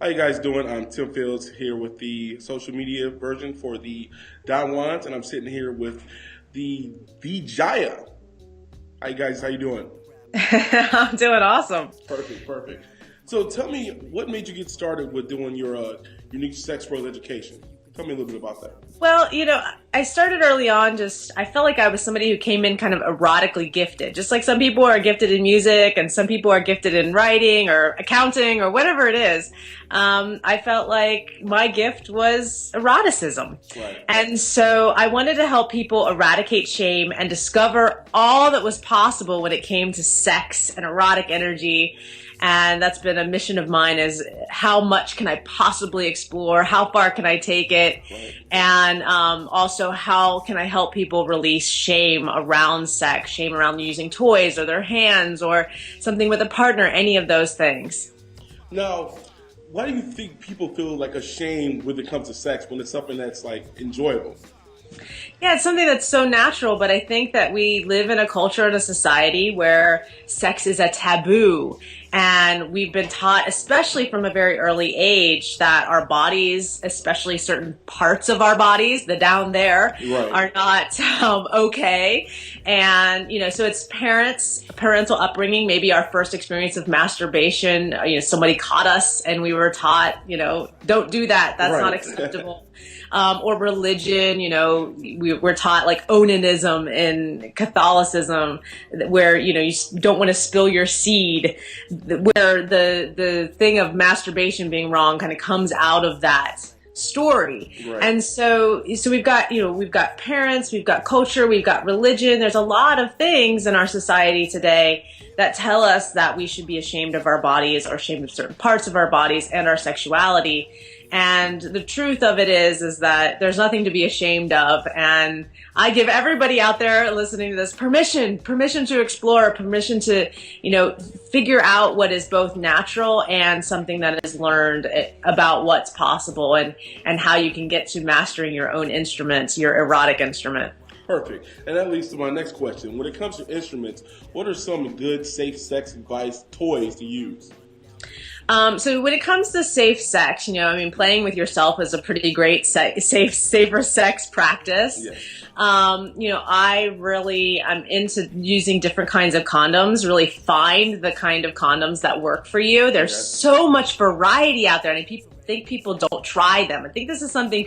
How you guys doing? I'm Tim Fields here with the social media version for the Don Juans, and I'm sitting here with the Jaiya. How you doing? I'm doing awesome. Perfect. So tell me, what made you get started with doing your unique sex role education? Tell me a little bit about that. Well, I started early on. I felt like I was somebody who came in kind of erotically gifted. Just like some people are gifted in music and some people are gifted in writing or accounting or whatever it is. I felt like my gift was eroticism. Right. And so I wanted to help people eradicate shame and discover all that was possible when it came to sex and erotic energy. And that's been a mission of mine, is how much can I possibly explore? How far can I take it? Right. And also, how can I help people release shame around sex, shame around using toys or their hands or something with a partner, any of those things. Now, why do you think people feel like ashamed when it comes to sex when it's something that's like enjoyable? Yeah, it's something that's so natural, but I think that we live in a culture and a society where sex is a taboo. And we've been taught, especially from a very early age, that our bodies, especially certain parts of our bodies, the down there, Right. are not okay. And, so it's parental upbringing, maybe our first experience of masturbation, somebody caught us and we were taught, don't do that. That's Right. not acceptable. Or religion, we're taught like onanism in Catholicism, where, you don't want to spill your seed, where the thing of masturbation being wrong kind of comes out of that story. Right. And so we've got parents, we've got culture, we've got religion. There's a lot of things in our society today that tell us that we should be ashamed of our bodies or ashamed of certain parts of our bodies and our sexuality. And the truth of it is that there's nothing to be ashamed of. And I give everybody out there listening to this permission to explore, permission to, figure out what is both natural and something that is learned about what's possible and how you can get to mastering your own instruments, your erotic instrument. Perfect. And that leads to my next question. When it comes to instruments, what are some good, safe sex advice toys to use? So when it comes to safe sex, playing with yourself is a pretty great safer sex practice. Yes. I'm into using different kinds of condoms, really find the kind of condoms that work for you. There's so much variety out there, and people don't try them. I think this is something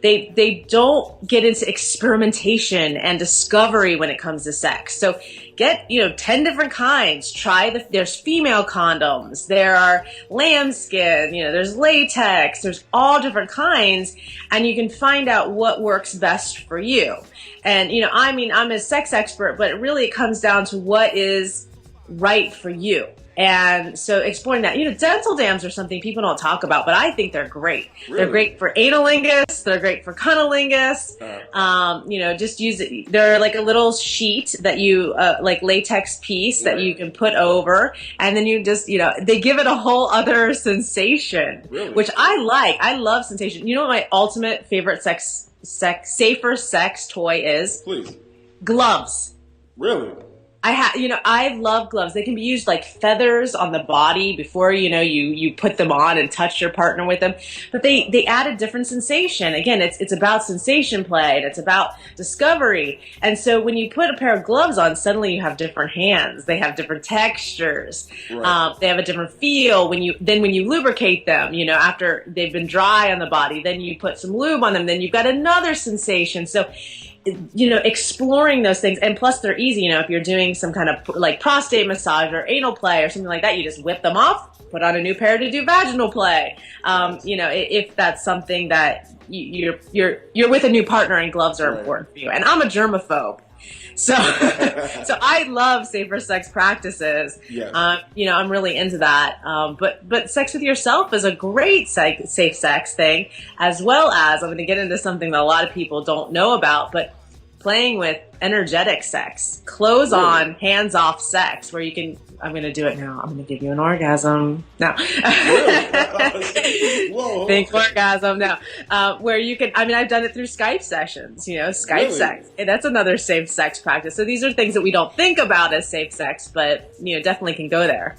they don't get into experimentation and discovery when it comes to sex. So get, 10 different kinds. There's female condoms, there are lambskin, there's latex, there's all different kinds, and you can find out what works best for you. And, I'm a sex expert, but really it comes down to what is right for you. And so exploring that, dental dams are something people don't talk about, but I think they're great. Really? They're great for analingus. They're great for cunnilingus. Just use it. They're like a little sheet that you, like latex piece that you can put over. And then you just, they give it a whole other sensation, Really? which I like. I love sensation. You know what my ultimate favorite safer sex toy is? Please. Gloves. Really? I love gloves. They can be used like feathers on the body before, you put them on and touch your partner with them. But they add a different sensation. Again, it's about sensation play and it's about discovery. And so when you put a pair of gloves on, suddenly you have different hands. They have different textures. Right. They have a different feel when you lubricate them, after they've been dry on the body, then you put some lube on them, then you've got another sensation. So exploring those things, and plus they're easy. If you're doing some kind of like prostate massage or anal play or something like that, you just whip them off, put on a new pair to do vaginal play. If that's something that you're with a new partner and gloves are important for you. And I'm a germaphobe. So I love safer sex practices. Yes. I'm really into that. But sex with yourself is a great safe sex thing, as well as I'm going to get into something that a lot of people don't know about, but playing with energetic sex, clothes on, hands off sex, where you can, I'm going to do it now. I'm going to give you an orgasm. No. Whoa. Think orgasm. No. Where you can, I've done it through Skype sessions, Skype sex. And that's another safe sex practice. So these are things that we don't think about as safe sex, but, definitely can go there.